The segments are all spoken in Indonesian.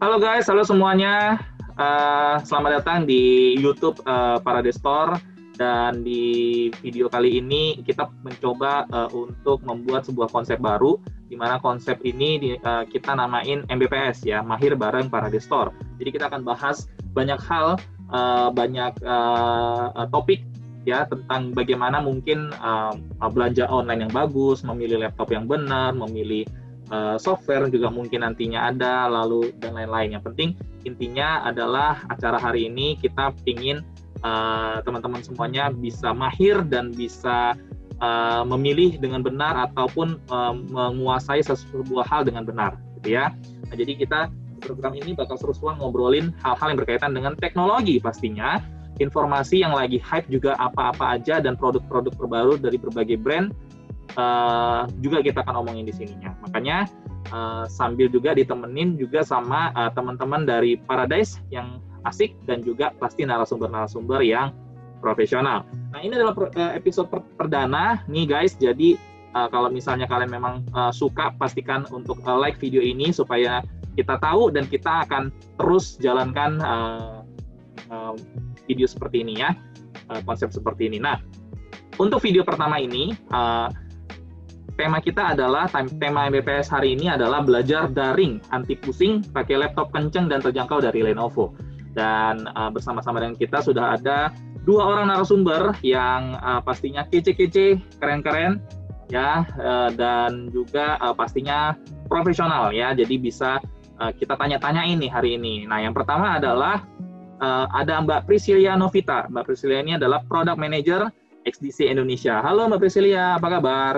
Halo guys, halo semuanya. Selamat datang di YouTube Parade Store. Dan di video kali ini kita mencoba untuk membuat sebuah konsep baru, di mana konsep ini kita namain MBPS ya, Mahir Bareng Parade Store. Jadi kita akan bahas banyak hal, banyak topik ya tentang bagaimana mungkin belanja online yang bagus, memilih laptop yang benar, memilih software juga mungkin nantinya ada, lalu dan lain-lain. Yang penting intinya adalah acara hari ini kita ingin teman-teman semuanya bisa mahir dan bisa memilih dengan benar ataupun menguasai sebuah hal dengan benar, gitu ya. Nah, jadi kita program ini bakal seru-seruan ngobrolin hal-hal yang berkaitan dengan teknologi pastinya, informasi yang lagi hype juga apa-apa aja dan produk-produk terbaru dari berbagai brand. Juga kita akan omongin di sininya. Makanya sambil juga ditemenin juga sama teman-teman dari Paradise yang asik dan juga pasti narasumber-narasumber yang profesional. Nah, ini adalah episode perdana nih guys. Jadi kalau misalnya kalian memang suka, pastikan untuk like video ini supaya kita tahu dan kita akan terus jalankan video seperti ini ya, konsep seperti ini. Nah, untuk video pertama ini tema kita adalah, tema MBPS hari ini adalah belajar daring, anti pusing, pakai laptop kenceng dan terjangkau dari Lenovo. Dan bersama-sama dengan kita sudah ada dua orang narasumber yang pastinya kece-kece, keren-keren, ya, dan juga pastinya profesional ya. Jadi bisa kita tanya-tanyain nih hari ini. Nah, yang pertama adalah ada Mbak Priscilia Novita. Mbak Priscilia ini adalah Product Manager XDC Indonesia. Halo Mbak Priscilia, apa kabar?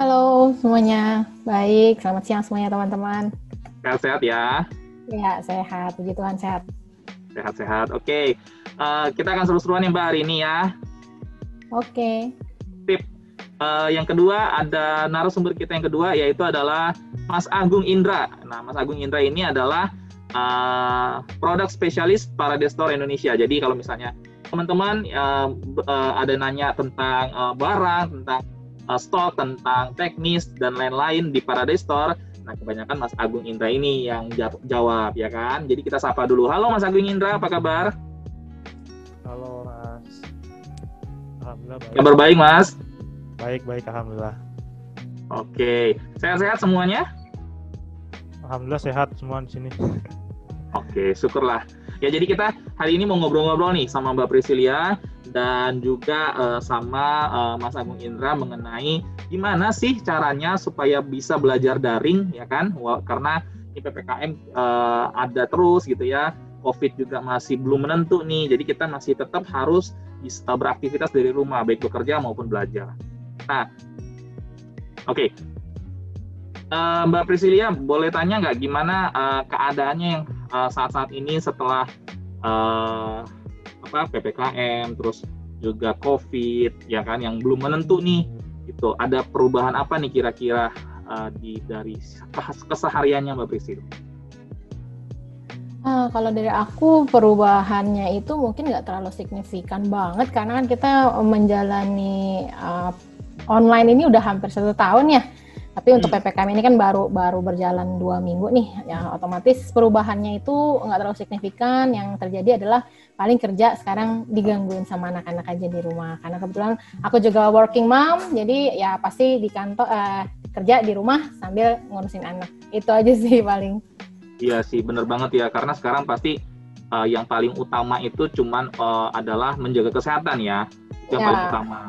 Halo semuanya, baik. Selamat siang semuanya teman-teman. Sehat-sehat ya? Ya, sehat. Puji Tuhan sehat. Sehat-sehat, oke. Kita akan seru-seruan ya Mbak hari ini ya. Oke. Tip. Yang kedua, ada narasumber kita yang kedua, yaitu adalah Mas Agung Indra. Nah, Mas Agung Indra ini adalah product specialist Parade Store Indonesia. Jadi kalau misalnya teman-teman ada nanya tentang barang, tentang stok, tentang teknis dan lain-lain di Paradise Store, nah kebanyakan Mas Agung Indra ini yang jawab ya kan. Jadi kita sapa dulu. Halo Mas Agung Indra, apa kabar? Halo Mas, alhamdulillah baik. Kabar baik Mas? Baik alhamdulillah. Oke, sehat-sehat semuanya? Alhamdulillah sehat semua di sini. Oke, syukurlah. Ya, jadi kita hari ini mau ngobrol-ngobrol nih sama Mbak Priscilia dan juga sama Mas Agung Indra mengenai gimana sih caranya supaya bisa belajar daring, ya kan? Karena di PPKM ada terus gitu ya. COVID juga masih belum menentu nih. Jadi kita masih tetap harus beraktivitas dari rumah, baik bekerja maupun belajar. Nah, oke. Mbak Priscilia, boleh tanya nggak gimana keadaannya yang saat-saat ini setelah PPKM, terus juga COVID, ya kan, yang belum menentu nih, gitu. Ada perubahan apa nih kira-kira dari kesehariannya Mbak Priscilia? Kalau dari aku perubahannya itu mungkin nggak terlalu signifikan banget karena kan kita menjalani online ini udah hampir 1 tahun ya. Tapi untuk PPKM ini kan baru berjalan 2 minggu nih, ya otomatis perubahannya itu nggak terlalu signifikan. Yang terjadi adalah paling kerja sekarang digangguin sama anak-anak aja di rumah. Karena kebetulan aku juga working mom, jadi ya pasti di kantor kerja di rumah sambil ngurusin anak. Itu aja sih paling. Iya sih, bener banget ya. Karena sekarang pasti yang paling utama itu cuman adalah menjaga kesehatan ya. Itu yang paling utama.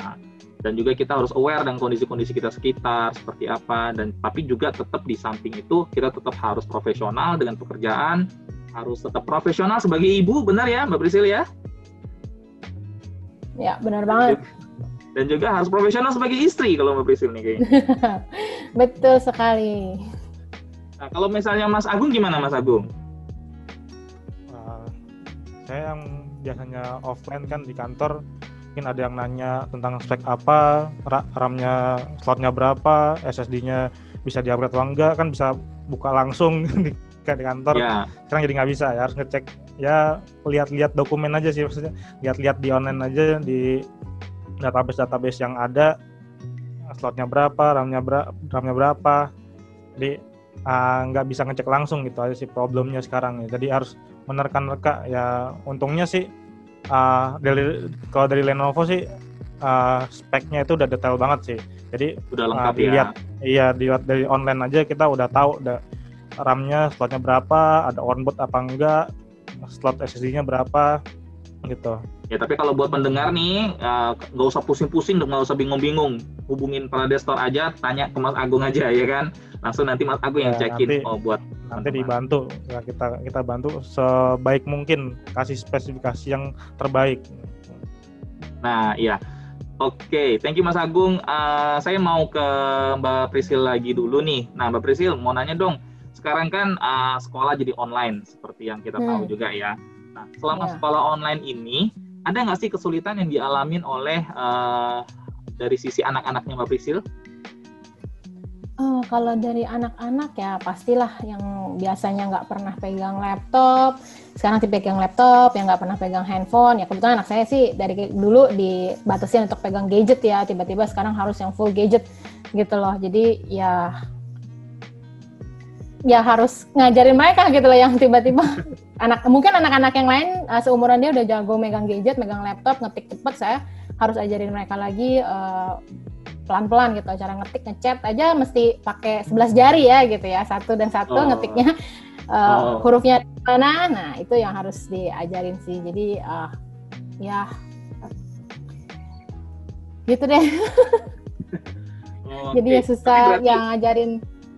Dan juga kita harus aware dengan kondisi-kondisi kita sekitar seperti apa, dan tapi juga tetap di samping itu kita tetap harus profesional dengan pekerjaan, harus tetap profesional sebagai ibu, benar ya Mbak Priscilia? Ya, benar banget. Dan juga harus profesional sebagai istri kalau Mbak Priscilia nih kayaknya. Betul sekali. Nah, kalau misalnya Mas Agung gimana Mas Agung? Saya yang biasanya offline kan di kantor, mungkin ada yang nanya tentang spek apa, RAM-nya, slotnya berapa, SSD-nya bisa di-upgrade atau enggak, kan bisa buka langsung di kantor. Ya. Sekarang jadi nggak bisa, ya harus ngecek, ya lihat-lihat dokumen aja sih, maksudnya lihat-lihat di online aja, di database yang ada, slotnya berapa, RAM-nya berapa. Jadi nggak bisa ngecek langsung gitu aja sih problemnya sekarang ya. Jadi harus menerka-nerka ya. Untungnya sih kalau dari Lenovo sih speknya itu udah detail banget sih. Jadi Udah lengkap dilihat, ya. iya dilihat dari online aja kita udah tahu RAM-nya slotnya berapa, ada onboard apa enggak, slot SSD-nya berapa gitu. Ya, tapi kalau buat pendengar nih, nggak usah pusing-pusing, nggak usah bingung-bingung. Hubungin Paradise Store aja, tanya ke Mas Agung aja ya kan. Langsung nanti Mas Agung yang cekin. Buat nanti dibantu. Ya, kita bantu sebaik mungkin, kasih spesifikasi yang terbaik. Nah, iya. Oke, thank you Mas Agung. Saya mau ke Mbak Prisil lagi dulu nih. Nah, Mbak Prisil mau nanya dong. Sekarang kan sekolah jadi online, seperti yang kita tahu juga ya. Nah, selama sekolah online ini, ada nggak sih kesulitan yang dialamin oleh dari sisi anak-anaknya Mbak Prisil? Kalau dari anak-anak ya pastilah yang biasanya nggak pernah pegang laptop, sekarang dipegang laptop, yang nggak pernah pegang handphone. Ya kebetulan anak saya sih dari dulu dibatasin untuk pegang gadget ya, tiba-tiba sekarang harus yang full gadget gitu loh. Jadi ya harus ngajarin mereka gitu loh, yang tiba-tiba mungkin anak-anak yang lain seumuran dia udah jago megang gadget, megang laptop, ngetik cepet, saya harus ajarin mereka lagi pelan-pelan gitu, cara ngetik, ngechat aja mesti pakai 11 jari ya gitu ya, satu dan satu ngetiknya hurufnya mana, nah itu yang harus diajarin sih. Jadi ya gitu deh. Jadi ya susah berarti... yang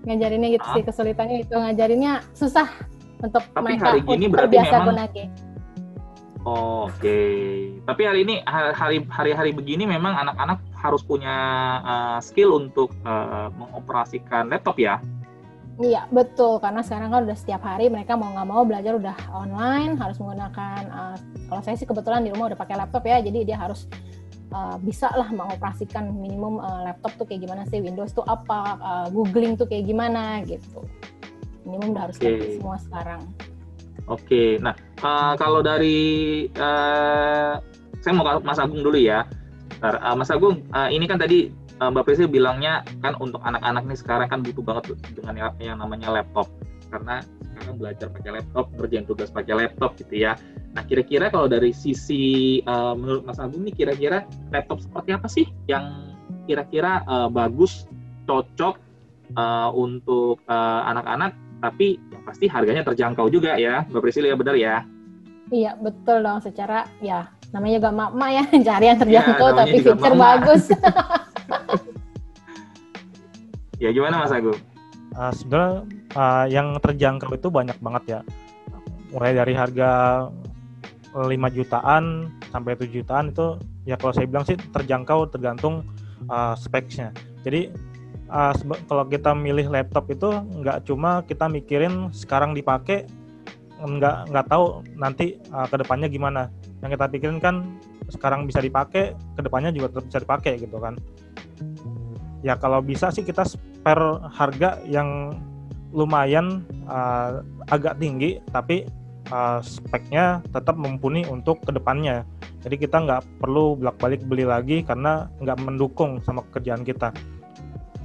ngajarinnya gitu sih, kesulitannya itu ngajarinnya susah untuk tapi mereka hari ini terbiasa memang... gunakan. Oke. Tapi hari ini hari-hari begini memang anak-anak harus punya skill untuk mengoperasikan laptop ya. Iya betul, karena sekarang kan udah setiap hari mereka mau nggak mau belajar udah online, harus menggunakan. Kalau saya sih kebetulan di rumah udah pakai laptop ya, jadi dia harus bisa lah mengoperasikan minimum laptop tuh kayak gimana sih, Windows tuh apa, googling tuh kayak gimana gitu. Minimum udah harus ngerti semua sekarang. Oke, nah kalau dari saya mau ke Mas Agung dulu ya. Mas Agung, ini kan tadi Mbak Prisil bilangnya kan untuk anak-anak nih sekarang kan butuh banget dengan yang namanya laptop, karena sekarang belajar pakai laptop, ngerjain tugas pakai laptop gitu ya. Nah, kira-kira kalau dari sisi menurut Mas Agung nih, kira-kira laptop seperti apa sih yang kira-kira bagus, cocok untuk anak-anak, tapi yang pasti harganya terjangkau juga ya, Mbak Prisil ya, benar ya? Iya, betul dong. Secara ya namanya juga mak-mak ya, cari yang terjangkau ya, tapi feature bagus. Ya gimana Mas Agung? Sebenarnya yang terjangkau itu banyak banget ya. Mulai dari harga 5 jutaan sampai 7 jutaan itu ya kalau saya bilang sih terjangkau, tergantung specs-nya. Jadi kalau kita milih laptop itu nggak cuma kita mikirin sekarang dipakai, nggak tahu nanti kedepannya gimana. Yang kita pikirin kan sekarang bisa dipakai, kedepannya juga tetap bisa dipakai gitu kan. Ya kalau bisa sih kita spare harga yang lumayan agak tinggi, tapi speknya tetap mumpuni untuk kedepannya. Jadi kita nggak perlu bolak-balik beli lagi karena nggak mendukung sama kerjaan kita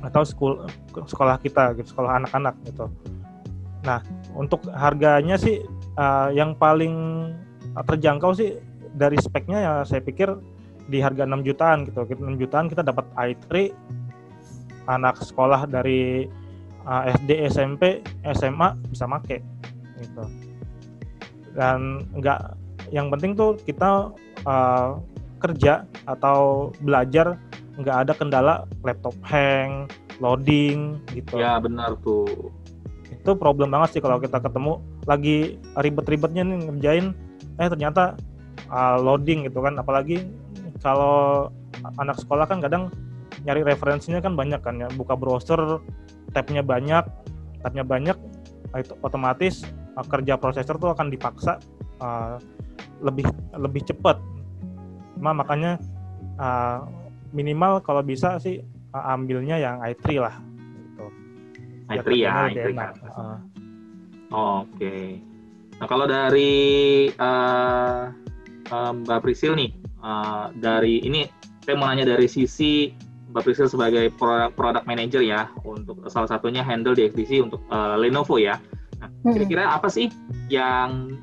atau sekolah kita, gitu, sekolah anak-anak gitu. Nah, untuk harganya sih yang paling terjangkau sih dari speknya ya saya pikir di harga 6 jutaan gitu. 6 jutaan kita dapat i3, anak sekolah dari SD, SMP, SMA bisa make gitu. Dan yang penting tuh kita kerja atau belajar nggak ada kendala laptop hang, loading gitu. Ya benar tuh. Itu problem banget sih kalau kita ketemu lagi ribet-ribetnya nih ngerjain, ternyata loading gitu kan. Apalagi kalau anak sekolah kan kadang nyari referensinya kan banyak kan ya, buka browser, tabnya banyak, itu otomatis kerja prosesor tuh akan dipaksa lebih cepat. Makanya minimal kalau bisa sih ambilnya yang i3 lah gitu. i3 ya, i3 kan. Oke. Nah, kalau dari Mbak Prisil nih, dari ini saya mau nanya dari sisi Mbak Priscil sebagai product manager ya, untuk salah satunya handle di XDC untuk Lenovo ya. Nah, kira-kira apa sih yang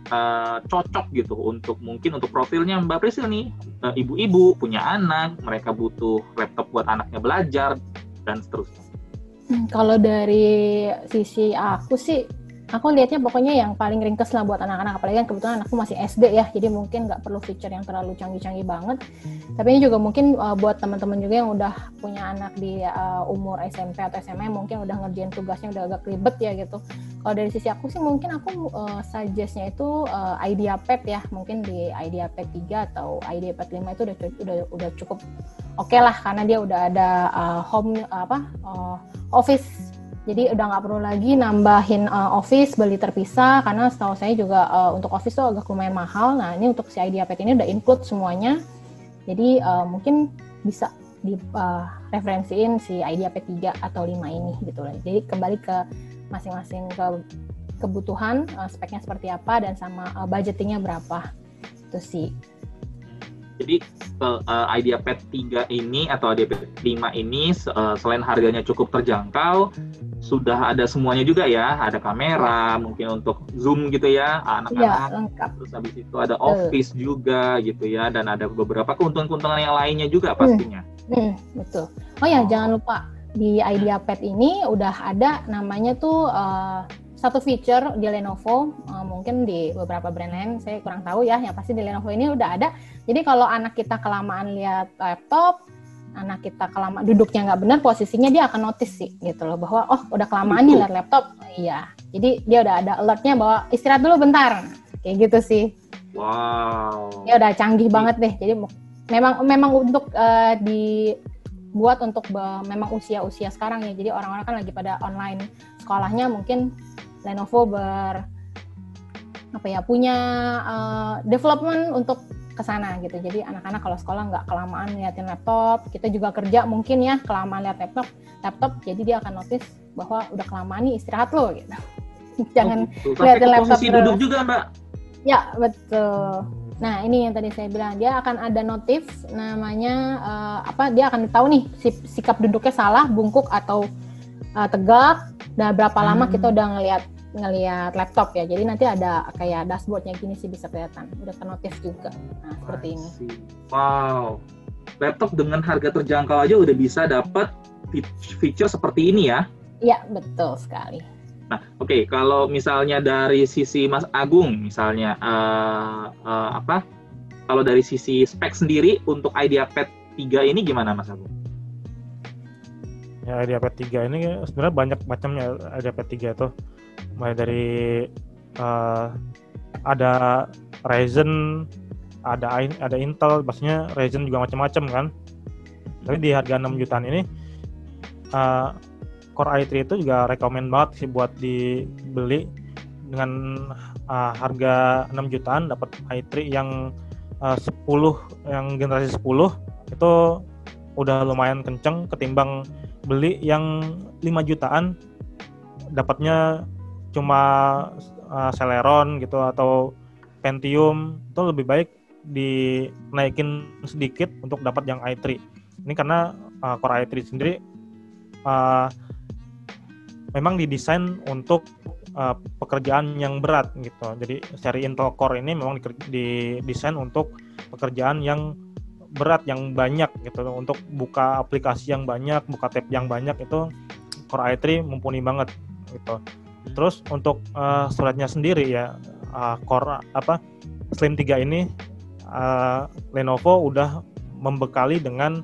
cocok gitu untuk profilnya Mbak Priscil nih, ibu-ibu punya anak, mereka butuh laptop buat anaknya belajar dan seterusnya. Kalau dari sisi aku sih, aku lihatnya pokoknya yang paling ringkes lah buat anak-anak, apalagi kan kebetulan anakku masih SD ya, jadi mungkin nggak perlu feature yang terlalu canggih-canggih banget. Tapi ini juga mungkin buat teman-teman juga yang udah punya anak di umur SMP atau SMA, mungkin udah ngerjain tugasnya udah agak ribet ya gitu. Kalau dari sisi aku sih mungkin aku suggest-nya itu IdeaPad ya, mungkin di IdeaPad 3 atau IdeaPad 5 itu udah cukup oke lah, karena dia udah ada Office. Jadi udah nggak perlu lagi nambahin Office, beli terpisah, karena setahu saya juga untuk Office tuh agak lumayan mahal. Nah ini untuk si IdeaPad ini udah include semuanya, jadi mungkin bisa referensiin si IdeaPad 3 atau 5 ini gitu lah. Jadi kembali ke masing-masing kebutuhan, speknya seperti apa, dan sama budgetingnya berapa, itu sih. Jadi IdeaPad 3 ini atau IdeaPad 5 ini selain harganya cukup terjangkau, sudah ada semuanya juga ya, ada kamera, mungkin untuk Zoom gitu ya, anak-anak. Ya, lengkap. Terus habis itu ada Office juga gitu ya, dan ada beberapa keuntungan-keuntungan yang lainnya juga pastinya. Betul. Oh ya, jangan lupa di IdeaPad ini udah ada namanya tuh satu feature di Lenovo, mungkin di beberapa brand lain saya kurang tahu ya, yang pasti di Lenovo ini udah ada. Jadi kalau anak kita kelamaan lihat laptop, anak kita kelamaan duduknya nggak benar posisinya, dia akan notice sih gitu loh, bahwa udah kelamaan nih lihat laptop. Iya, jadi dia udah ada alertnya bahwa istirahat dulu bentar, kayak gitu sih. Wow. Ya udah canggih banget deh. Jadi memang untuk dibuat untuk memang usia sekarang ya. Jadi orang-orang kan lagi pada online sekolahnya, mungkin Lenovo punya development untuk kesana gitu. Jadi anak-anak kalau sekolah nggak kelamaan liatin laptop, kita juga kerja mungkin ya kelamaan lihat laptop, jadi dia akan notice bahwa udah kelamaan nih, istirahat lo gitu. Jangan liatin laptop posisi duduk juga, Mbak. Ya betul. Nah ini yang tadi saya bilang, dia akan ada notif namanya dia akan tahu nih sikap duduknya salah, bungkuk atau tegak, dan berapa lama kita udah ngelihat laptop ya. Jadi nanti ada kayak dashboardnya gini sih, bisa kelihatan udah ternotif juga. Nah seperti ini. Wow, laptop dengan harga terjangkau aja udah bisa dapat feature seperti ini ya? Iya betul sekali. Nah oke, kalau misalnya dari sisi Mas Agung misalnya kalau dari sisi spek sendiri untuk IdeaPad 3 ini gimana Mas Agung? Ya IdeaPad 3 ini sebenarnya banyak macamnya. IdeaPad 3 itu mulai dari ada Ryzen, ada Intel, maksudnya Ryzen juga macam-macam kan. Tapi di harga 6 jutaan ini Core i3 itu juga rekomen banget sih buat dibeli. Dengan harga 6 jutaan dapat i3 yang 10 yang generasi 10 itu udah lumayan kenceng ketimbang beli yang 5 jutaan dapatnya cuma Celeron gitu atau Pentium. Itu lebih baik dinaikin sedikit untuk dapat yang i3. Ini karena Core i3 sendiri memang didesain untuk pekerjaan yang berat gitu. Jadi seri Intel Core ini memang didesain untuk pekerjaan yang berat, yang banyak gitu, untuk buka aplikasi yang banyak, buka tab yang banyak, itu Core i3 mumpuni banget gitu. Terus untuk storage-nya sendiri ya, Core Slim 3 ini Lenovo udah membekali dengan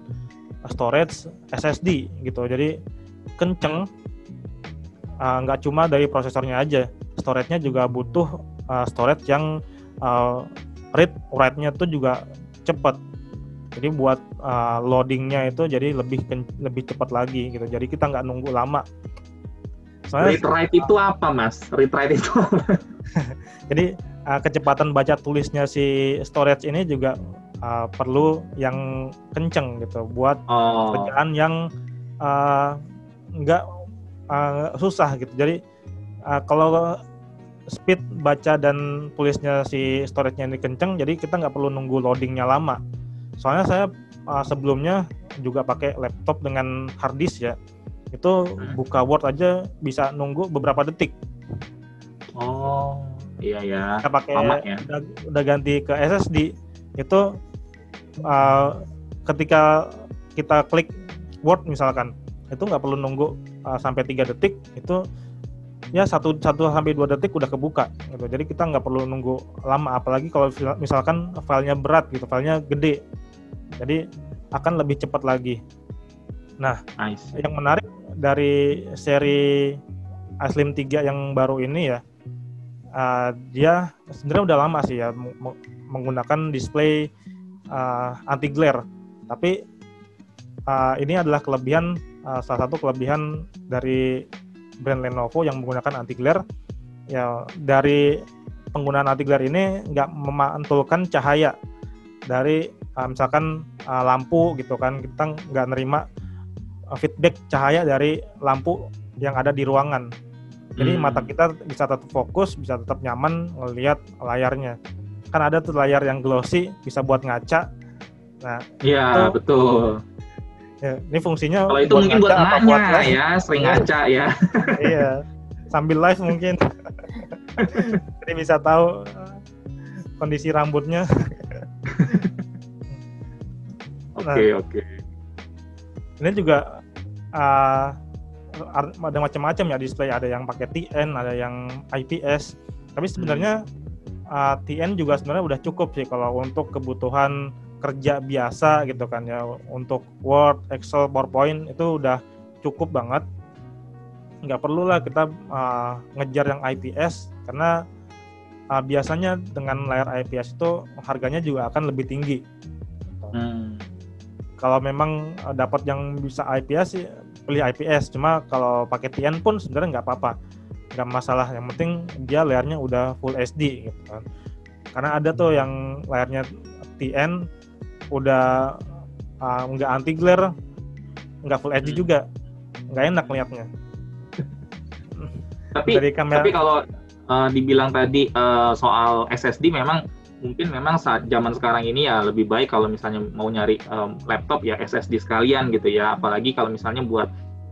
storage SSD gitu. Jadi kenceng, nggak cuma dari prosesornya aja, storage-nya juga butuh storage yang read write-nya tuh juga cepat. Jadi buat loading-nya itu jadi lebih cepat lagi gitu. Jadi kita nggak nunggu lama. Read write itu apa, Mas? Read write itu apa? Jadi kecepatan baca tulisnya si storage ini juga perlu yang kenceng gitu buat pekerjaan yang nggak susah gitu. Jadi kalau speed baca dan tulisnya si storage-nya ini kenceng, jadi kita nggak perlu nunggu loading-nya lama. Soalnya saya sebelumnya juga pakai laptop dengan hard disk ya. Itu buka Word aja bisa nunggu beberapa detik. Oh, iya ya. Kita pakai Lama ya. udah ganti ke SSD. Itu ketika kita klik Word misalkan, itu nggak perlu nunggu sampai 3 detik, itu ya 1 sampai 2 detik udah kebuka gitu. Jadi kita nggak perlu nunggu lama, apalagi kalau misalkan filenya berat gitu, filenya gede. Jadi akan lebih cepat lagi. Nah, yang menarik dari seri iSlim 3 yang baru ini ya, dia sebenarnya udah lama sih ya menggunakan display anti glare. Tapi ini adalah kelebihan, salah satu kelebihan dari brand Lenovo yang menggunakan anti glare. Ya, dari penggunaan anti glare ini nggak memantulkan cahaya dari misalkan lampu gitu kan, kita nggak nerima feedback cahaya dari lampu yang ada di ruangan. Jadi mata kita bisa tetap fokus, bisa tetap nyaman ngelihat layarnya. Kan ada tuh layar yang glossy, bisa buat ngaca. Nah, iya betul. Ya, ini fungsinya kalau itu mungkin buat anaknya ya, sering ngaca ya. Iya, sambil live mungkin. Jadi bisa tahu kondisi rambutnya. Oke. Ini juga ada macam-macam ya display, ada yang pakai TN, ada yang IPS. Tapi sebenarnya TN juga sebenarnya udah cukup sih kalau untuk kebutuhan kerja biasa gitu kan ya. Untuk Word, Excel, PowerPoint itu udah cukup banget. Nggak perlu lah kita ngejar yang IPS, karena biasanya dengan layar IPS itu harganya juga akan lebih tinggi. Kalau memang dapat yang bisa IPS sih pilih IPS, cuma kalau pakai TN pun sebenarnya nggak apa-apa, nggak masalah. Yang penting dia layarnya udah Full HD gitu kan. Karena ada tuh yang layarnya TN udah nggak anti glare, nggak Full HD juga, nggak enak liatnya. Tapi kalau dibilang tadi soal SSD, mungkin saat zaman sekarang ini ya lebih baik kalau misalnya mau nyari laptop ya SSD sekalian gitu ya. Apalagi kalau misalnya buat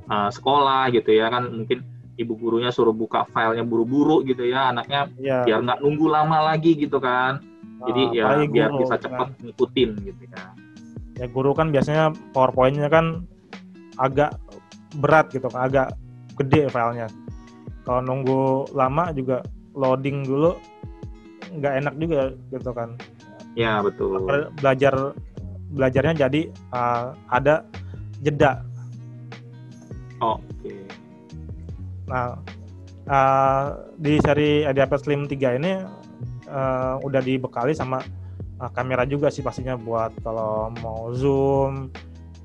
sekolah gitu ya, kan mungkin ibu gurunya suruh buka filenya buru-buru gitu ya, anaknya biar nggak nunggu lama lagi gitu kan. Jadi ya biar bisa cepat ngikutin gitu ya. Ya guru kan biasanya PowerPoint-nya kan agak berat gitu kan, agak gede filenya. Kalau nunggu lama juga loading dulu nggak enak juga gitu kan. Ya betul. Belajarnya jadi ada jeda. Oke. Nah, di seri IdeaPad Slim 3 ini udah dibekali sama kamera juga sih pastinya, buat kalau mau zoom.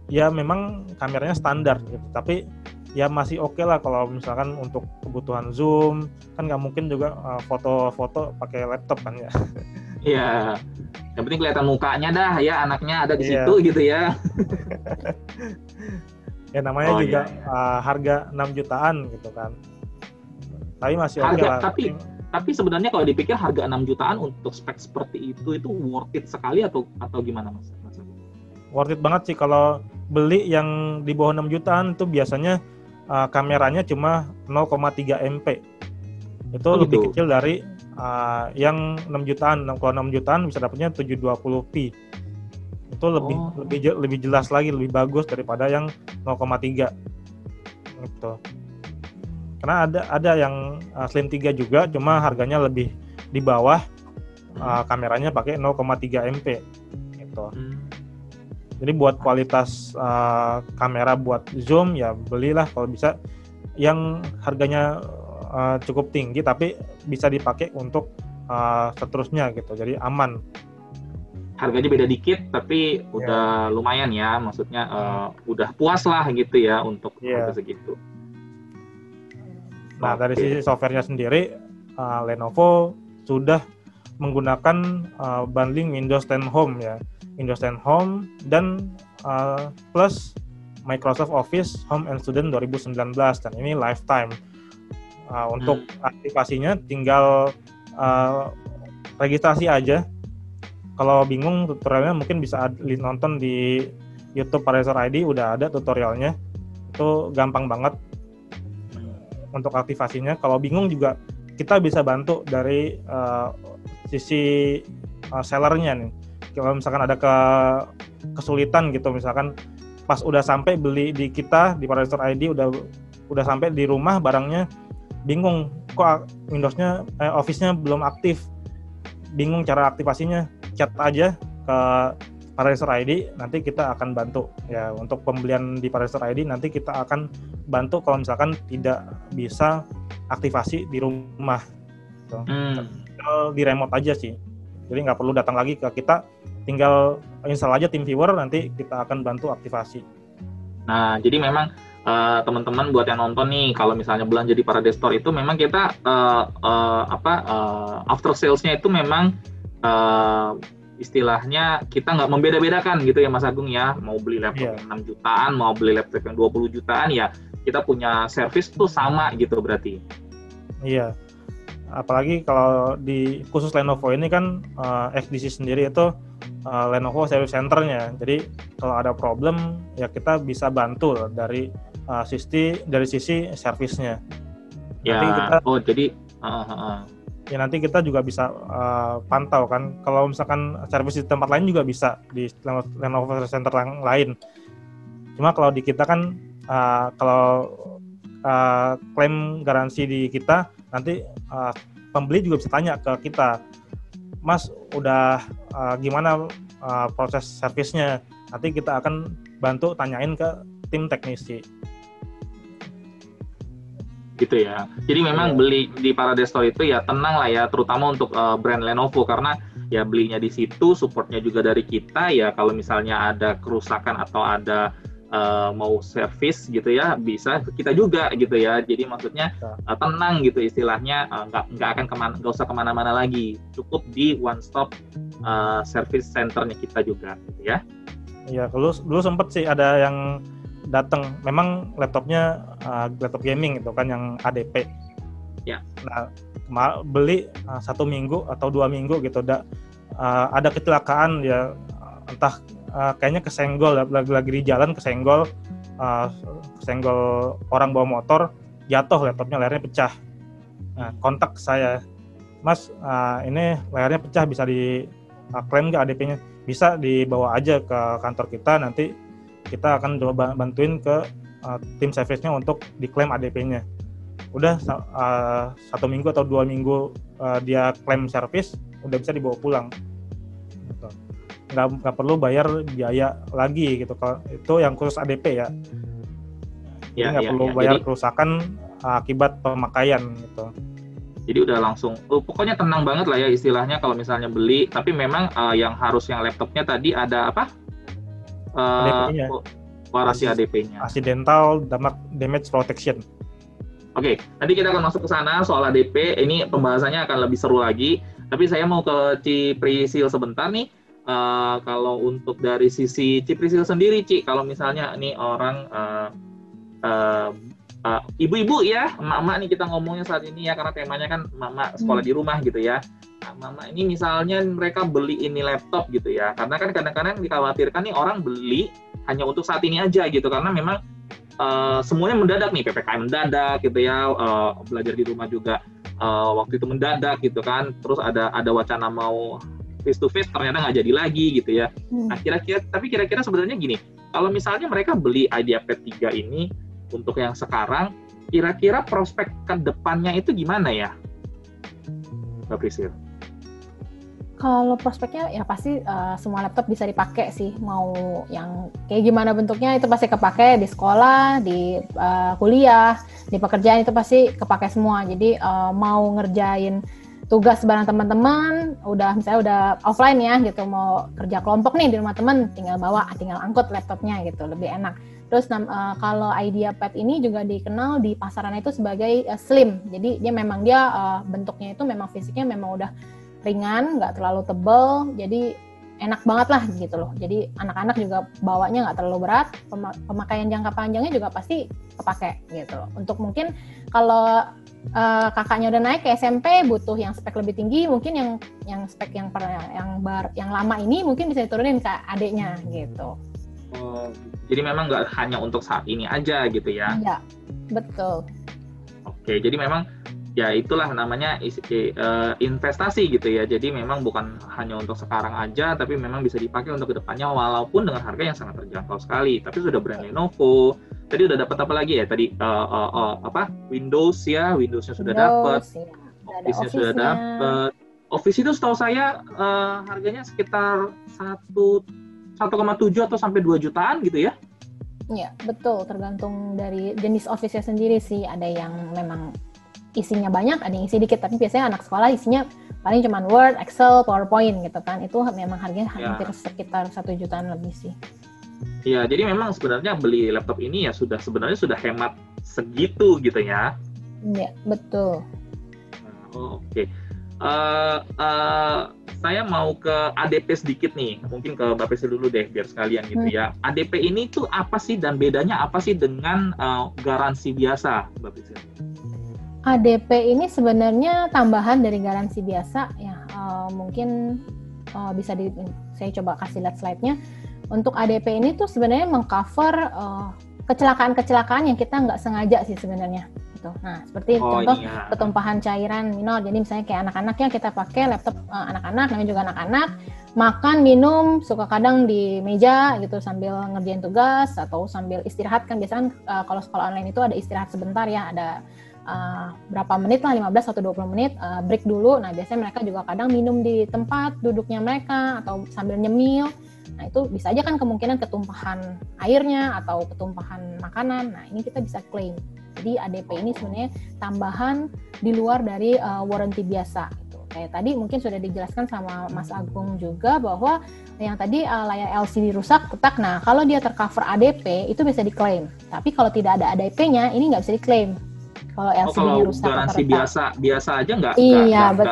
Ya memang kameranya standar gitu, tapi ya masih oke lah kalau misalkan untuk kebutuhan zoom. Kan nggak mungkin juga foto-foto pakai laptop kan ya. Iya, yang penting kelihatan mukanya dah ya, anaknya ada di situ gitu ya. Ya namanya juga harga 6 jutaan gitu kan. Tapi masih oke lah. Tapi sebenarnya kalau dipikir harga 6 jutaan untuk spek seperti itu worth it sekali atau gimana Mas? Worth it banget sih. Kalau beli yang di bawah 6 jutaan itu biasanya kameranya cuma 0,3 MP. Itu lebih kecil dari yang 6 jutaan. Kalau 6 jutaan bisa dapatnya 720p. Itu lebih jelas lagi, lebih bagus daripada yang 0,3 gitu. Karena ada yang Slim 3 juga, cuma harganya lebih di bawah, kameranya pakai 0,3 MP gitu. Jadi buat kualitas kamera buat zoom ya belilah kalau bisa yang harganya cukup tinggi tapi bisa dipakai untuk seterusnya gitu. Jadi aman. Harganya beda dikit tapi udah lumayan ya, maksudnya udah puas lah gitu ya untuk harga segitu. Nah, dari sisi softwarenya sendiri Lenovo sudah menggunakan bundling Windows 10 Home ya. Windows 10 Home dan plus Microsoft Office Home and Student 2019, dan ini lifetime. Untuk aktivasinya tinggal registrasi aja Kalau bingung tutorialnya mungkin bisa nonton di YouTube Parasaur ID, udah ada tutorialnya. Itu gampang banget untuk aktivasinya. Kalau bingung juga kita bisa bantu dari sisi sellernya nih. Kalau misalkan ada kesulitan gitu, misalkan pas udah sampai beli di kita di Parasaur ID, udah sampai di rumah barangnya, bingung kok Windows-nya Office-nya belum aktif, bingung cara aktivasinya, chat aja ke Parasaur ID, nanti kita akan bantu ya. Untuk pembelian di Parasaur ID nanti kita akan bantu kalau misalkan tidak bisa aktivasi di rumah gitu. Tinggal di remote aja sih, jadi nggak perlu datang lagi ke kita, tinggal install aja TeamViewer, nanti kita akan bantu aktivasi. Nah, jadi memang teman-teman buat yang nonton nih, kalau misalnya belanja di Paradise Store itu memang kita after sales-nya itu memang istilahnya kita nggak membeda-bedakan gitu ya Mas Agung ya, mau beli laptop yang 6 jutaan, mau beli laptop yang 20 jutaan ya, kita punya service tuh sama gitu berarti. Iya, apalagi kalau di khusus Lenovo ini kan XDC sendiri itu Lenovo Service Center-nya, jadi kalau ada problem ya kita bisa bantu dari sisi servisnya. Ya, nanti kita juga bisa pantau kan. Kalau misalkan servis di tempat lain juga bisa di Lenovo Service Center yang lain. Cuma kalau di kita kan kalau klaim garansi di kita, nanti pembeli juga bisa tanya ke kita, Mas udah gimana proses servisnya? Nanti kita akan bantu tanyain ke tim teknisi. Gitu ya. Jadi memang beli di Paradise Store itu ya tenang lah ya, terutama untuk brand Lenovo, karena ya belinya di situ, supportnya juga dari kita ya. Kalau misalnya ada kerusakan atau ada mau servis gitu ya, bisa kita juga gitu ya. Jadi maksudnya tenang gitu istilahnya, nggak usah kemana-mana lagi, cukup di one stop service centernya kita juga gitu ya. Iya, dulu sempet sih ada yang datang, memang laptopnya laptop gaming itu kan yang ADP. Ya. Nah, beli 1 minggu atau 2 minggu gitu, ada kecelakaan ya, entah kayaknya kesenggol, lagi di jalan kesenggol orang bawa motor, jatuh laptopnya, layarnya pecah. Nah, kontak saya, Mas, ini layarnya pecah, bisa diklaim nggak ADP-nya? Bisa, dibawa aja ke kantor kita, nanti kita akan coba bantuin ke tim service-nya untuk diklaim ADP-nya. Udah 1 minggu atau 2 minggu dia klaim service, udah bisa dibawa pulang. Gitu. Nggak perlu bayar biaya lagi gitu. Kalau itu yang khusus ADP ya. Jadi nggak perlu bayar kerusakan akibat pemakaian gitu. Jadi udah langsung, pokoknya tenang banget lah ya istilahnya kalau misalnya beli. Tapi memang yang laptopnya tadi ada apa? ADP-nya. Warranty ADP-nya. Accidental Damage Protection. Oke, nanti kita akan masuk ke sana soal ADP. Ini pembahasannya akan lebih seru lagi. Tapi saya mau ke Ciprisil sebentar nih. Kalau untuk dari sisi Ciprisil sendiri, Ci, kalau misalnya nih orang ibu-ibu ya, emak-emak nih kita ngomongnya saat ini ya, karena temanya kan emak-emak sekolah di rumah gitu ya. Mama ini misalnya mereka beli ini laptop gitu ya, karena kan kadang-kadang dikhawatirkan nih orang beli hanya untuk saat ini aja gitu, karena memang semuanya mendadak nih, PPKM mendadak gitu ya, belajar di rumah juga waktu itu mendadak gitu kan, terus ada wacana mau face to face ternyata nggak jadi lagi gitu ya. Nah kira-kira sebenarnya gini, kalau misalnya mereka beli IdeaPad 3 ini untuk yang sekarang, kira-kira prospek ke depannya itu gimana ya, Mbak Prisil? Kalau prospeknya ya pasti semua laptop bisa dipakai sih, mau yang kayak gimana bentuknya itu pasti kepake di sekolah, di kuliah, di pekerjaan itu pasti kepake semua. Jadi mau ngerjain tugas bareng teman-teman, misalnya udah offline ya gitu, mau kerja kelompok nih di rumah teman, tinggal angkut laptopnya gitu, lebih enak. Terus kalau IdeaPad ini juga dikenal di pasaran itu sebagai slim, jadi dia bentuknya itu memang fisiknya memang udah ringan, nggak terlalu tebal, jadi enak banget lah gitu loh. Jadi anak-anak juga bawanya nggak terlalu berat, pemakaian jangka panjangnya juga pasti kepake gitu loh. Untuk mungkin kalau kakaknya udah naik ke SMP, butuh yang spek lebih tinggi, mungkin yang spek yang lama ini mungkin bisa diturunin ke adiknya gitu. Oh, jadi memang nggak hanya untuk saat ini aja gitu ya? Iya, betul. Oke, jadi memang ya itulah namanya investasi gitu ya. Jadi memang bukan hanya untuk sekarang aja, tapi memang bisa dipakai untuk kedepannya walaupun dengan harga yang sangat terjangkau sekali. Tapi sudah brand Lenovo. Tadi udah dapat apa lagi ya? Tadi Windows ya, Windowsnya sudah dapat, Ya. Office-nya sudah dapat. Office itu setahu saya harganya sekitar 1,7 atau sampai 2 jutaan gitu ya? Iya, betul. Tergantung dari jenis Office-nya sendiri sih. Ada yang memang isinya banyak, ada yang isi dikit. Tapi biasanya anak sekolah isinya paling cuma Word, Excel, PowerPoint gitu kan. Itu memang harganya hampir sekitar 1 jutaan lebih sih. Iya, jadi memang sebenarnya beli laptop ini ya sebenarnya sudah hemat segitu gitu ya. Iya, betul. Oke. Saya mau ke ADP sedikit nih, mungkin ke Mbak Priscil dulu deh biar sekalian gitu ya. ADP ini tuh apa sih dan bedanya apa sih dengan garansi biasa, Mbak Priscil? ADP ini sebenarnya tambahan dari garansi biasa ya. Mungkin saya coba kasih lihat slide-nya. Untuk ADP ini tuh sebenarnya mengcover kecelakaan-kecelakaan yang kita nggak sengaja sih sebenarnya. Gitu. Nah, seperti contoh ketumpahan cairan minor. Jadi misalnya kayak anak-anak ya, kita pakai laptop anak-anak, namanya juga anak-anak, makan, minum, suka kadang di meja gitu sambil ngerjain tugas atau sambil istirahat kan. Biasanya kalau sekolah online itu ada istirahat sebentar ya, ada berapa menit lah, 15 atau 20 menit break dulu. Nah, biasanya mereka juga kadang minum di tempat duduknya mereka atau sambil nyemil. Nah, itu bisa aja kan kemungkinan ketumpahan airnya atau ketumpahan makanan. Nah, ini kita bisa claim. Jadi ADP ini sebenarnya tambahan di luar dari warranty biasa. Gitu. Kayak tadi mungkin sudah dijelaskan sama Mas Agung juga bahwa yang tadi layar LCD rusak, retak. Nah, kalau dia tercover ADP itu bisa diklaim. Tapi kalau tidak ada ADP-nya ini nggak bisa diklaim. Kalau LCD-nya rusak garansi biasa aja nggak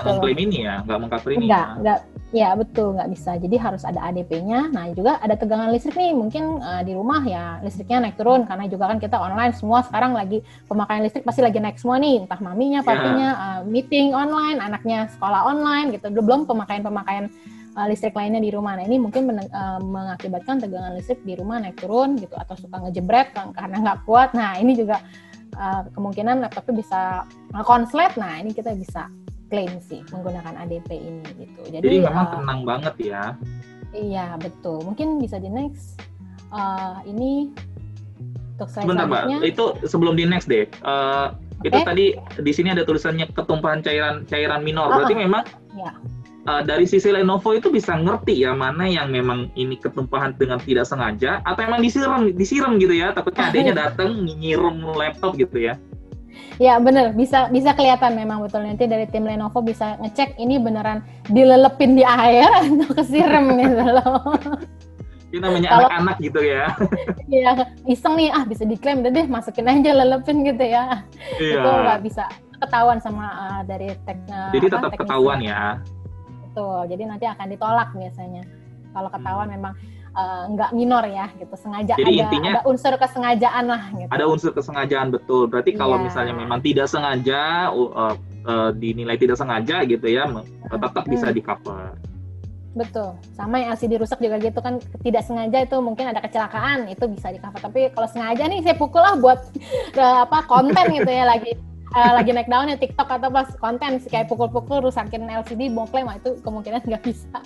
mengklaim ini ya, nggak mengcover ini. Ya betul, nggak bisa. Jadi harus ada ADP-nya. Nah, juga ada tegangan listrik nih. Mungkin di rumah ya listriknya naik turun karena juga kan kita online semua sekarang lagi pemakaian listrik pasti lagi naik semua nih. Entah maminya, papinya, meeting online, anaknya sekolah online gitu. Belum pemakaian listrik lainnya di rumah. Nah, ini mungkin mengakibatkan tegangan listrik di rumah naik turun gitu atau suka ngejebret karena nggak kuat. Nah, ini juga kemungkinan laptopnya bisa konslet. Nah, ini kita bisa klaim sih menggunakan ADP ini gitu. Jadi memang tenang banget ya. Iya, betul. Mungkin bisa di next. Ini untuk slide sebentar, selanjutnya. Mbak. Itu sebelum di next deh. Itu tadi di sini ada tulisannya ketumpahan cairan minor. Berarti memang dari sisi Lenovo itu bisa ngerti ya mana yang memang ini ketumpahan dengan tidak sengaja atau emang disiram gitu ya, takutnya adanya datang nyiram laptop gitu ya. Ya benar, bisa kelihatan memang betul. Nanti dari tim Lenovo bisa ngecek ini beneran dilelepin di air atau kesiram gitu loh. Ini namanya anak-anak gitu ya. Iya, iseng nih, bisa diklaim, udah deh masukin aja lelepin gitu ya. Iya. Itu nggak bisa ketahuan sama dari jadi tetap ketahuan ya. Betul, jadi nanti akan ditolak biasanya. Kalau ketahuan memang nggak minor ya, gitu. Sengaja jadi intinya, ada unsur kesengajaan lah. Gitu. Ada unsur kesengajaan, betul. Berarti kalau misalnya memang tidak sengaja, dinilai tidak sengaja gitu ya, tetap bisa di-cover. Betul, sama yang LCD rusak juga gitu kan, tidak sengaja itu mungkin ada kecelakaan, itu bisa di-cover. Tapi kalau sengaja nih saya pukul lah buat konten gitu ya, lagi naik daun ya TikTok atau pas konten kayak pukul-pukul rusakin LCD bongklem, itu kemungkinan nggak bisa.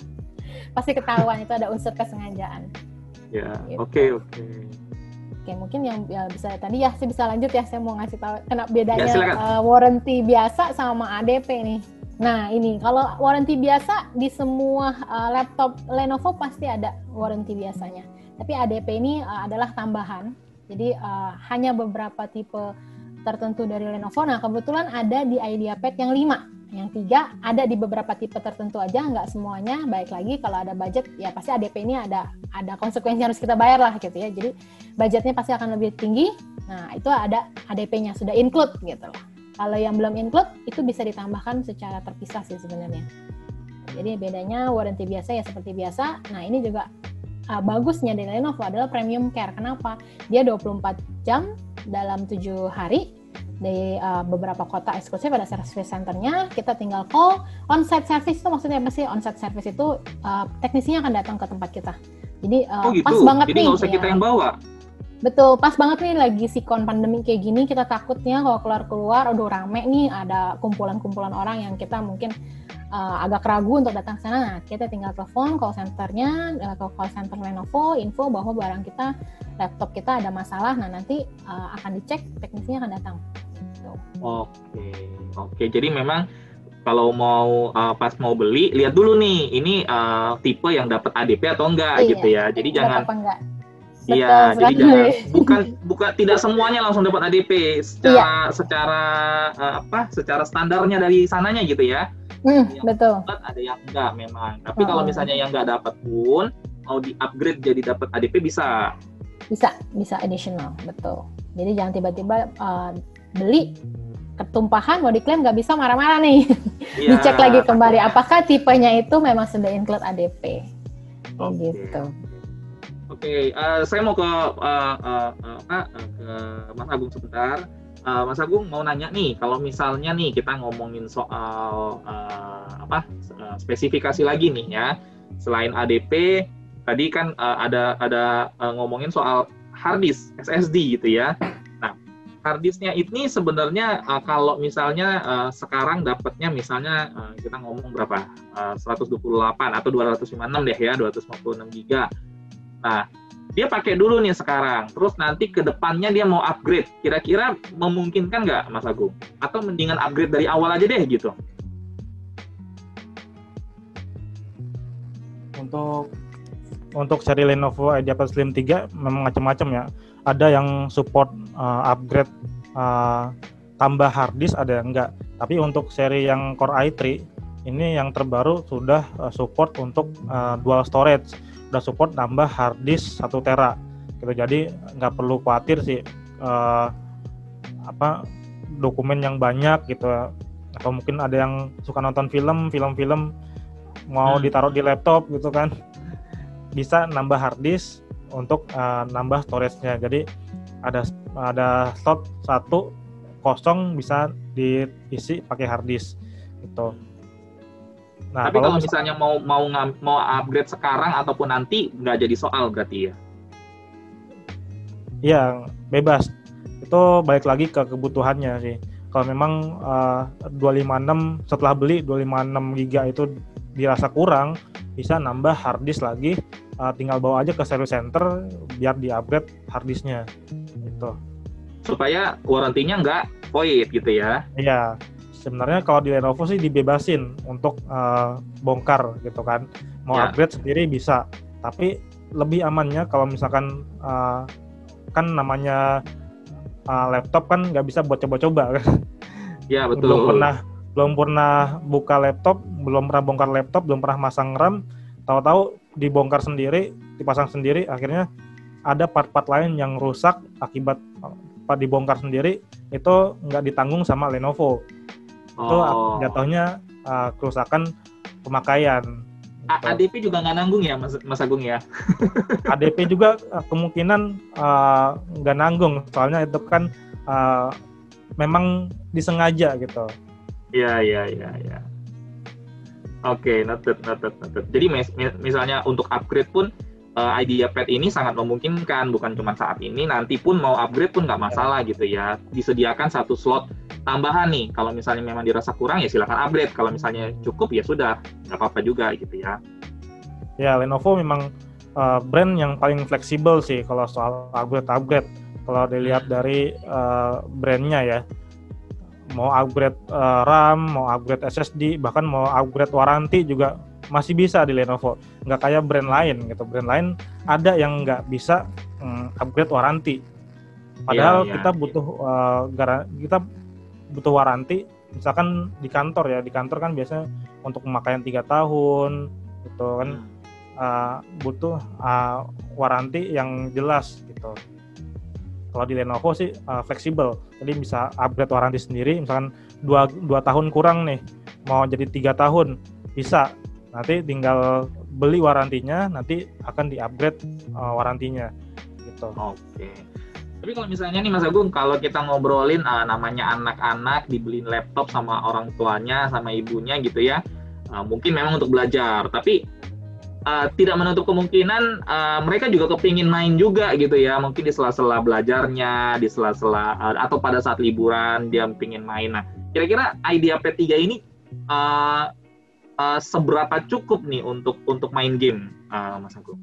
Pasti ketahuan itu ada unsur kesengajaan. Ya, gitu. Oke, mungkin yang bisa tadi ya saya bisa lanjut ya, saya mau ngasih tahu kenapa bedanya warranty biasa sama ADP nih. Nah, ini kalau warranty biasa di semua laptop Lenovo pasti ada warranty biasanya. Tapi ADP ini adalah tambahan. Jadi hanya beberapa tipe tertentu dari Lenovo. Nah, kebetulan ada di IdeaPad yang 5. Yang 3 ada di beberapa tipe tertentu aja, nggak semuanya. Baik lagi kalau ada budget, ya pasti ADP ini ada konsekuensi harus kita bayar lah gitu ya. Jadi budgetnya pasti akan lebih tinggi. Nah, itu ada ADP-nya, sudah include gitu loh. Kalau yang belum include, itu bisa ditambahkan secara terpisah sih sebenarnya. Jadi bedanya warranty biasa ya seperti biasa. Nah, ini juga bagusnya dari Lenovo adalah premium care. Kenapa? Dia 24 jam dalam 7 hari. di beberapa kota eksklusif ada service centernya, kita tinggal call. On-site service itu maksudnya apa sih? On-site service itu teknisinya akan datang ke tempat kita. Jadi gitu. pas banget Jadi nih. nggak usah kita yang bawa. Betul, pas banget nih lagi sikon pandemi kayak gini, kita takutnya kalau keluar-keluar, aduh rame nih, ada kumpulan-kumpulan orang yang kita mungkin agak ragu untuk datang ke sana. Nah, kita tinggal telepon call center-nya, call center Lenovo, info bahwa barang kita, laptop kita ada masalah, nah nanti akan dicek, teknisinya akan datang. Gitu. Oke. Jadi memang kalau mau pas mau beli, lihat dulu nih, ini tipe yang dapat ADP atau enggak gitu ya. Jadi jangan. Apa enggak? Iya, jadi jangan bukan tidak semuanya langsung dapat ADP secara standarnya dari sananya gitu ya. Betul. Ada yang enggak memang. Tapi kalau misalnya yang enggak dapat pun mau di-upgrade jadi dapat ADP bisa. Bisa additional, betul. Jadi jangan tiba-tiba beli ketumpahan mau diklaim nggak bisa, marah-marah nih. Dicek lagi kembali apakah tipenya itu memang sudah include ADP. Gitu. Oke, saya mau ke Mas Agung sebentar. Mas Agung mau nanya nih, kalau misalnya nih kita ngomongin soal spesifikasi lagi nih ya, selain ADP tadi kan ada ngomongin soal hard disk SSD gitu ya. Nah, hard disknya ini sebenarnya kalau misalnya sekarang dapatnya misalnya kita ngomong berapa 128 atau 256 deh ya, 256 GB. Nah, dia pakai dulu nih sekarang, terus nanti ke depannya dia mau upgrade. Kira-kira memungkinkan nggak, Mas Agung? Atau mendingan upgrade dari awal aja deh gitu? Untuk seri Lenovo IdeaPad Slim 3 memang macam-macam ya. Ada yang support upgrade tambah hard disk, ada yang enggak. Tapi untuk seri yang Core i3 ini yang terbaru sudah support untuk dual storage. Udah support nambah hard disk 1 tera gitu. Jadi nggak perlu khawatir sih dokumen yang banyak gitu, atau mungkin ada yang suka nonton film mau ditaruh di laptop gitu kan, bisa nambah hard disk untuk nambah storage-nya. Jadi ada slot 1 kosong bisa diisi pakai hard disk gitu. Nah, tapi kalau misalnya mau upgrade sekarang ataupun nanti nggak jadi soal berarti ya? Iya, bebas. Itu balik lagi ke kebutuhannya sih. Kalau memang 256 setelah beli 256 GB itu dirasa kurang, bisa nambah hard disk lagi, tinggal bawa aja ke service center biar di-upgrade hard disknya gitu. Supaya warantinya nggak void gitu ya? Iya. Sebenarnya kalau di Lenovo sih dibebasin untuk bongkar gitu kan. Mau upgrade sendiri bisa. Tapi lebih amannya kalau misalkan kan namanya laptop kan nggak bisa buat coba-coba kan. Iya, betul. Belum pernah buka laptop, belum pernah bongkar laptop, belum pernah masang RAM, tahu-tahu dibongkar sendiri, dipasang sendiri, akhirnya ada part-part lain yang rusak akibat dibongkar sendiri, itu nggak ditanggung sama Lenovo. Itu jatuhnya kerusakan pemakaian. ADP juga nggak nanggung ya, Mas Agung ya? ADP juga kemungkinan nggak nanggung, soalnya itu kan memang disengaja gitu. Iya. Oke, noted. Jadi misalnya untuk upgrade pun IdeaPad ini sangat memungkinkan, bukan cuma saat ini, nanti pun mau upgrade pun nggak masalah gitu ya. Disediakan 1 slot tambahan nih, kalau misalnya memang dirasa kurang ya silakan upgrade, kalau misalnya cukup ya sudah, nggak apa-apa juga gitu ya. Ya, Lenovo memang brand yang paling fleksibel sih kalau soal upgrade. Kalau dilihat dari brandnya ya, mau upgrade RAM, mau upgrade SSD, bahkan mau upgrade waranti juga masih bisa di Lenovo. Nggak kayak brand lain gitu. Brand lain ada yang nggak bisa upgrade waranti. Padahal kita butuh kita butuh waranti. Misalkan di kantor ya, di kantor kan biasanya untuk pemakaian 3 tahun gitu kan, butuh waranti yang jelas gitu. Kalau di Lenovo sih fleksibel, jadi bisa upgrade waranti sendiri. Misalkan 2 tahun kurang nih, mau jadi 3 tahun bisa. Nanti tinggal beli warantinya, nanti akan di-upgrade warantinya gitu. Oke. Tapi kalau misalnya nih Mas Agung, kalau kita ngobrolin namanya anak-anak dibeliin laptop sama orang tuanya, sama ibunya gitu ya, mungkin memang untuk belajar. Tapi tidak menutup kemungkinan mereka juga kepingin main juga gitu ya, mungkin di sela-sela belajarnya, di sela-sela atau pada saat liburan dia pingin main. Nah, kira-kira idea P3 ini uh, seberapa cukup nih untuk main game, Mas Agung?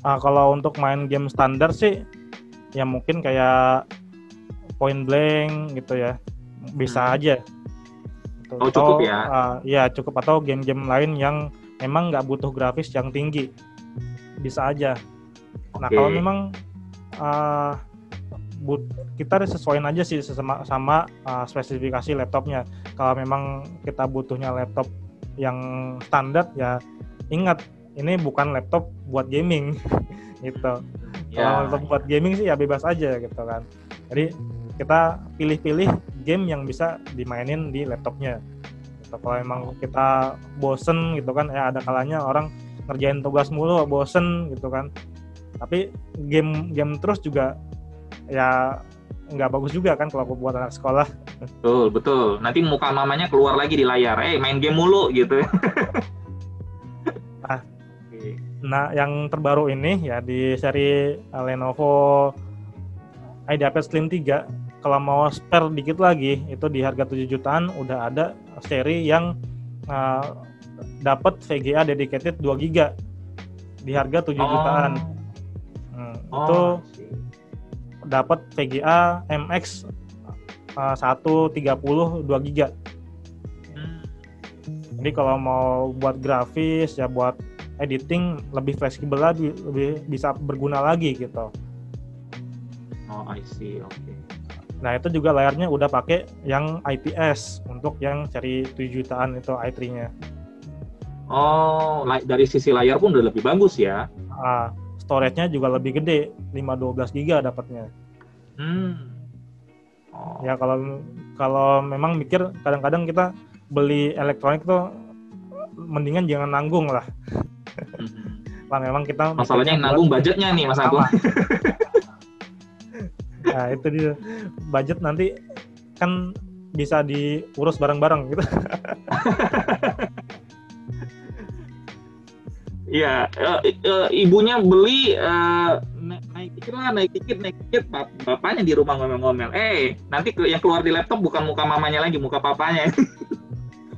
Kalau untuk main game standar sih, ya mungkin kayak Point Blank gitu ya, bisa aja. Oh, cukup ya? Ya cukup, atau game-game lain yang memang nggak butuh grafis yang tinggi, bisa aja. Nah kalau memang kita sesuaiin aja sih sama spesifikasi laptopnya. Kalau memang kita butuhnya laptop yang standar, ya ingat ini bukan laptop buat gaming gitu. Kalau laptop buat gaming sih ya bebas aja gitu kan. Jadi kita pilih-pilih game yang bisa dimainin di laptopnya. Gitu. Kalau emang kita bosen gitu kan, ya ada kalanya orang ngerjain tugas mulu bosen gitu kan. Tapi game terus juga ya nggak bagus juga kan kalau buat anak sekolah. Betul. Nanti muka mamanya keluar lagi di layar, main game mulu gitu. Nah, yang terbaru ini ya di seri Lenovo IdeaPad Slim 3, kalau mau spare dikit lagi, itu di harga 7 jutaan udah ada seri yang dapat VGA dedicated 2 GB di harga 7 jutaan. Itu dapat VGA MX 130 2 GB. Jadi kalau mau buat grafis ya, buat editing lebih fleksibel lagi, lebih bisa berguna lagi gitu. Oh, I see, oke. Nah itu juga layarnya udah pakai yang IPS untuk yang seri 7 jutaan itu i3-nya. Oh, dari sisi layar pun udah lebih bagus ya. Storage-nya juga lebih gede, 512 GB dapatnya. Ya kalau memang mikir, kadang-kadang kita beli elektronik tuh mendingan jangan nanggung lah. Memang kita masalahnya nanggung budgetnya nih Mas Agung. Nah itu dia, budget nanti kan bisa diurus bareng-bareng gitu. Iya, ibunya beli naik tikit, bapaknya di rumah ngomel-ngomel. Nanti yang keluar di laptop bukan muka mamanya lagi, muka papanya.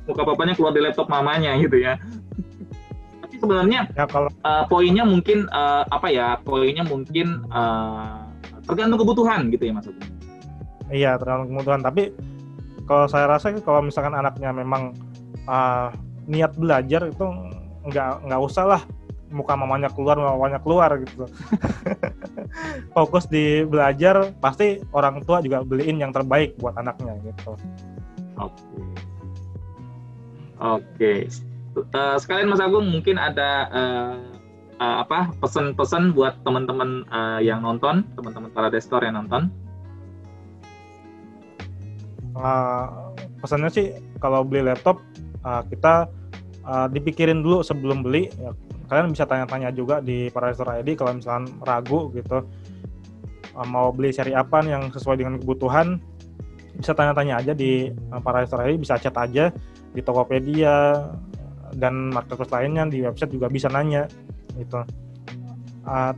Muka papanya keluar di laptop mamanya gitu ya. Tapi sebenarnya ya, kalau poinnya mungkin tergantung kebutuhan gitu ya Mas Agung. Iya, tergantung kebutuhan. Tapi kalau saya rasa kalau misalkan anaknya memang niat belajar, itu nggak usah lah muka mamanya keluar gitu. Fokus di belajar, pasti orang tua juga beliin yang terbaik buat anaknya gitu. Oke. Sekalian Mas Agung, mungkin ada pesan-pesan buat teman-teman yang nonton, teman-teman Paradise Store yang nonton? Pesannya sih kalau beli laptop kita dipikirin dulu sebelum beli. Ya, kalian bisa tanya-tanya juga di Paradise Store ID kalau misalkan ragu gitu, mau beli seri apa yang sesuai dengan kebutuhan, bisa tanya-tanya aja di Paradise Store ID, bisa chat aja di Tokopedia dan marketplace lainnya, di website juga bisa nanya gitu.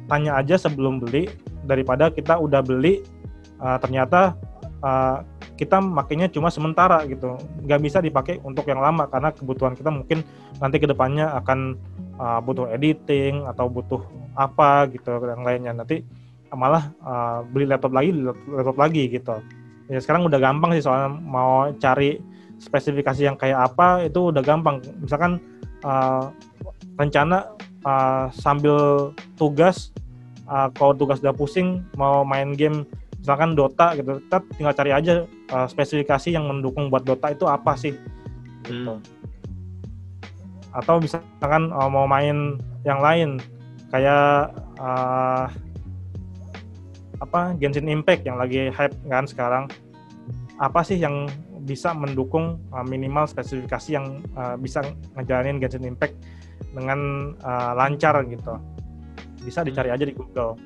Tanya aja sebelum beli, daripada kita udah beli ternyata kita makainya cuma sementara gitu, nggak bisa dipakai untuk yang lama karena kebutuhan kita mungkin nanti kedepannya akan butuh editing atau butuh apa gitu yang lainnya, nanti malah beli laptop lagi gitu. Ya sekarang udah gampang sih, soalnya mau cari spesifikasi yang kayak apa itu udah gampang. Misalkan rencana sambil tugas, kalau tugas udah pusing mau main game misalkan Dota gitu, kita tinggal cari aja spesifikasi yang mendukung buat Dota itu apa sih gitu. Atau misalkan mau main yang lain kayak Genshin Impact yang lagi hype kan sekarang, apa sih yang bisa mendukung minimal spesifikasi yang bisa ngejalanin Genshin Impact dengan lancar gitu. bisa dicari aja di Google.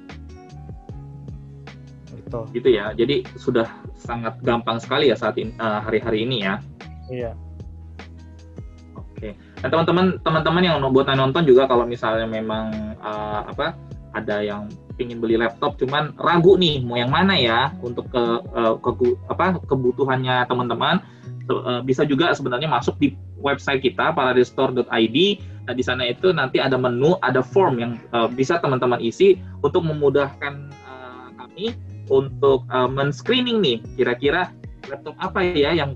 Gitu ya. Jadi sudah sangat gampang sekali ya saat ini, hari-hari ini ya. Iya. Oke. Dan teman-teman yang buat nonton juga kalau misalnya memang ada yang ingin beli laptop cuman ragu nih mau yang mana ya untuk kebutuhannya teman-teman, bisa juga sebenarnya masuk di website kita paradestore.id. Nah, di sana itu nanti ada menu, ada form yang bisa teman-teman isi untuk memudahkan kami untuk men-screening nih kira-kira laptop apa ya yang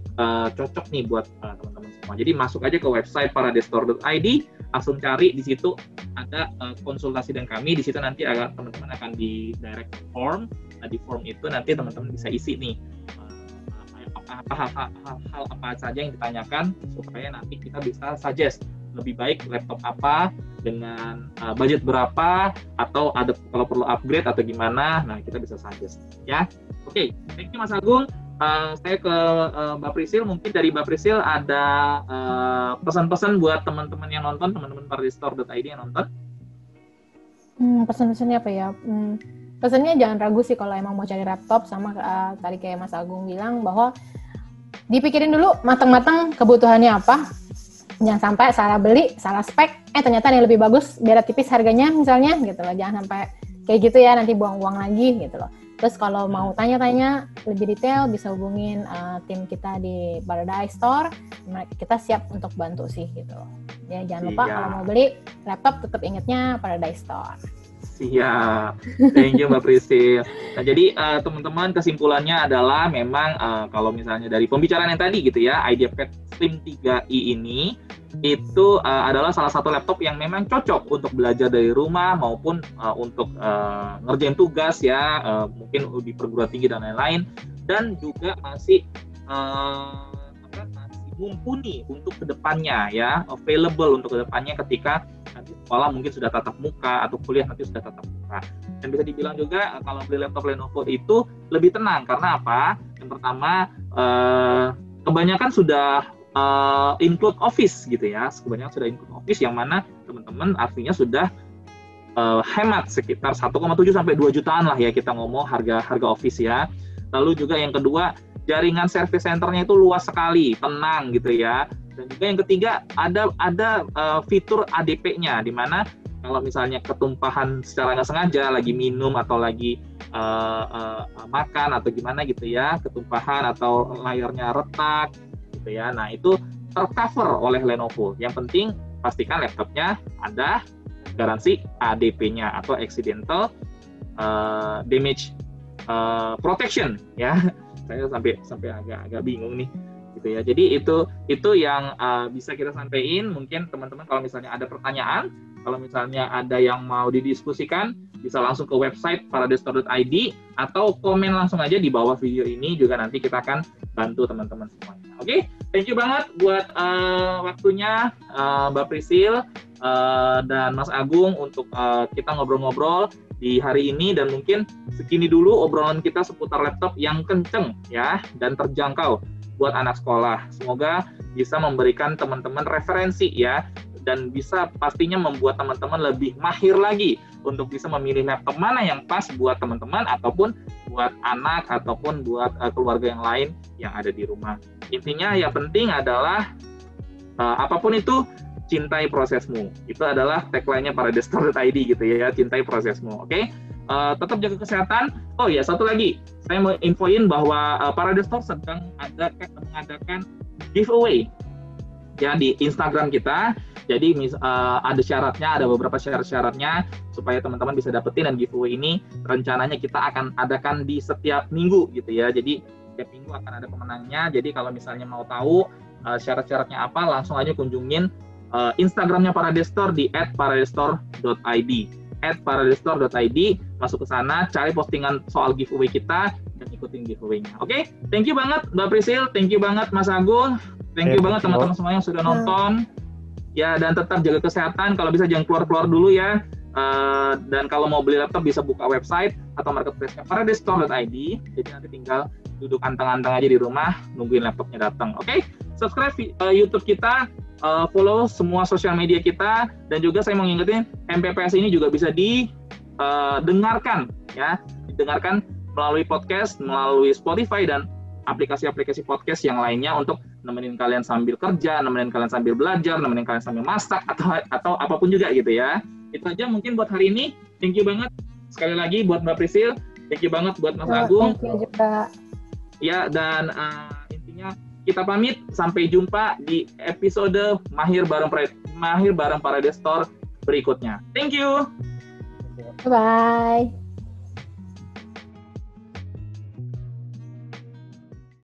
cocok nih buat teman-teman semua. Jadi masuk aja ke website paradestore.id, langsung cari di situ ada konsultasi dengan kami. Di situ nanti teman-teman akan di direct form. Nah, di form itu nanti teman-teman bisa isi nih hal apa saja yang ditanyakan supaya nanti kita bisa suggest lebih baik laptop apa dengan budget berapa atau ada kalau perlu upgrade atau gimana. Nah, kita bisa suggest ya. Oke, thank you Mas Agung. Saya ke Mbak Prisil. Mungkin dari Mbak Prisil ada pesan-pesan buat teman-teman yang nonton, teman-teman paradestore.id yang nonton. Pesan-pesannya apa ya? Pesannya jangan ragu sih kalau emang mau cari laptop, sama tadi kayak Mas Agung bilang bahwa dipikirin dulu matang-matang kebutuhannya apa. Jangan sampai salah beli, salah spek, ternyata yang lebih bagus, beda tipis harganya misalnya gitu loh. Jangan sampai kayak gitu ya, nanti buang-buang lagi gitu loh. Terus kalau mau tanya-tanya lebih detail bisa hubungin tim kita di Paradise Store. Kita siap untuk bantu sih gitu loh. Ya, jangan lupa kalau mau beli laptop tetap ingatnya Paradise Store. Iya, thank you Mbak Prisil. Nah, jadi teman-teman kesimpulannya adalah memang kalau misalnya dari pembicaraan yang tadi gitu ya, IdeaPad Slim 3i ini itu adalah salah satu laptop yang memang cocok untuk belajar dari rumah maupun untuk ngerjain tugas ya, mungkin di perguruan tinggi dan lain-lain, dan juga masih mumpuni untuk kedepannya ya, available untuk kedepannya ketika nanti sekolah mungkin sudah tatap muka atau kuliah nanti sudah tatap muka. Dan bisa dibilang juga kalau beli laptop Lenovo itu lebih tenang karena apa? Yang pertama kebanyakan sudah include Office gitu ya, kebanyakan sudah include Office yang mana teman-teman artinya sudah hemat sekitar 1,7 sampai 2 jutaan lah ya kita ngomong harga Office ya. Lalu juga yang kedua, jaringan service centernya itu luas sekali, tenang gitu ya. Dan juga yang ketiga ada fitur ADP-nya, di mana kalau misalnya ketumpahan secara nggak sengaja lagi minum atau lagi makan atau gimana gitu ya, ketumpahan atau layarnya retak gitu ya. Nah, itu tercover oleh Lenovo. Yang penting pastikan laptopnya ada garansi ADP-nya atau accidental damage protection ya. Saya sampai agak bingung nih gitu ya. Jadi itu yang bisa kita sampaikan. Mungkin teman-teman kalau misalnya ada pertanyaan, kalau misalnya ada yang mau didiskusikan, bisa langsung ke website paradestore.id atau komen langsung aja di bawah video ini, juga nanti kita akan bantu teman-teman semuanya. Oke, thank you banget buat waktunya Mbak Prisil dan Mas Agung untuk kita ngobrol-ngobrol di hari ini, dan mungkin segini dulu obrolan kita seputar laptop yang kenceng ya dan terjangkau buat anak sekolah. Semoga bisa memberikan teman-teman referensi ya, dan bisa pastinya membuat teman-teman lebih mahir lagi untuk bisa memilih laptop mana yang pas buat teman-teman ataupun buat anak ataupun buat keluarga yang lain yang ada di rumah. Intinya yang penting adalah apapun itu, cintai prosesmu. Itu adalah tagline-nya paradestore.id gitu ya, cintai prosesmu. Oke? Tetap jaga kesehatan. Oh ya, satu lagi, saya mau infoin bahwa Paradestore sedang mengadakan giveaway ya di Instagram kita. Jadi ada syaratnya, ada beberapa syarat-syaratnya supaya teman-teman bisa dapetin, dan giveaway ini rencananya kita akan adakan di setiap minggu gitu ya. Jadi setiap minggu akan ada pemenangnya. Jadi kalau misalnya mau tahu syarat-syaratnya apa, langsung aja kunjungin Instagramnya Paradestore di @paradestore.id. @paradestore.id, masuk ke sana, cari postingan soal giveaway kita dan ikutin giveaway-nya. Oke? Thank you banget Mbak Prisil, thank you banget Mas Agung, thank you banget teman-teman semua yang sudah nonton. Ya, dan tetap jaga kesehatan, kalau bisa jangan keluar-keluar dulu ya. Dan kalau mau beli laptop bisa buka website atau marketplace-nya paradestore.id. Jadi nanti tinggal duduk anteng-anteng aja di rumah nungguin laptopnya datang. Oke? Subscribe YouTube kita, follow semua sosial media kita, dan juga saya mau ngingetin MPPS ini juga bisa di dengarkan ya, didengarkan melalui podcast, melalui Spotify dan aplikasi-aplikasi podcast yang lainnya untuk nemenin kalian sambil kerja, nemenin kalian sambil belajar, nemenin kalian sambil masak atau apapun juga gitu ya. Itu aja mungkin buat hari ini. Thank you banget sekali lagi buat Mbak Prisil, thank you banget buat Mas Agung. Thank you juga. Ya, dan intinya kita pamit, sampai jumpa di episode Mahir bareng Paradise Store berikutnya. Thank you. Bye.